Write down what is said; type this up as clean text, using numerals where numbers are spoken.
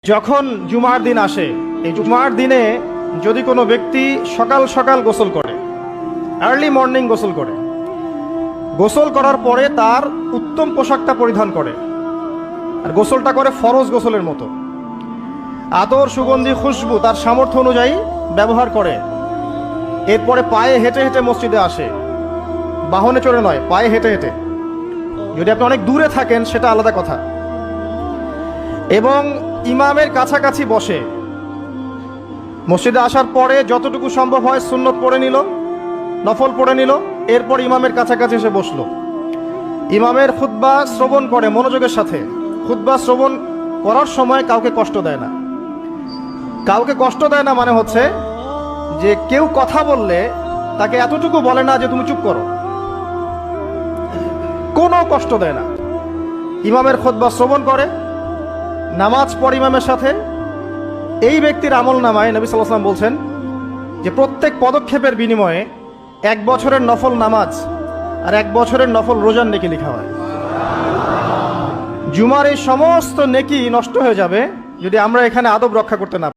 যখন জুমার দিন আসে, এই জুমার দিনে যদি কোনো ব্যক্তি সকাল সকাল গোসল করে, আর্লি মর্নিং গোসল করার পরে তার উত্তম পোশাকটা পরিধান করে, আর গোসলটা করে ফরজ গোসলের মতো, আতর সুগন্ধি খুশবু তার সামর্থ্য অনুযায়ী ব্যবহার করে, এরপরে পায়ে হেঁটে হেঁটে মসজিদে আসে, বাহনে চড়ে নয়, পায়ে হেঁটে হেঁটে। যদি আপনি অনেক দূরে থাকেন সেটা আলাদা কথা। এবং ইমামের কাছাকাছি বসে, মসজিদে আসার পরে যতটুকু সম্ভব হয় সুন্নত পড়ে নিল, নফল পড়ে নিল, এরপর ইমামের কাছাকাছি এসে বসলো। ইমামের খুতবা শ্রবণ করে মনোযোগের সাথে। খুতবা শ্রবণ করার সময় কাউকে কষ্ট দেয় না। কাউকে কষ্ট দেয় না মানে হচ্ছে যে কেউ কথা বললে তাকে এতটুকু বলে না যে তুমি চুপ করো, কোনো কষ্ট দেয় না। ইমামের খুতবা শ্রবণ করে, নামাজ পড়ে ইমামের সাথে। এই ব্যক্তির আমল নামায় নবী সাল্লাল্লাহু আলাইহি ওয়াসাল্লাম বলছেন যে প্রত্যেক পদক্ষেপের বিনিময়ে 1 বছরের নফল নামাজ আর 1 বছরের নফল রোজার নেকি লেখা হয়। জুমার এই সমস্ত নেকি নষ্ট হয়ে যাবে যদি আমরা এখানে আদব রক্ষা করতে না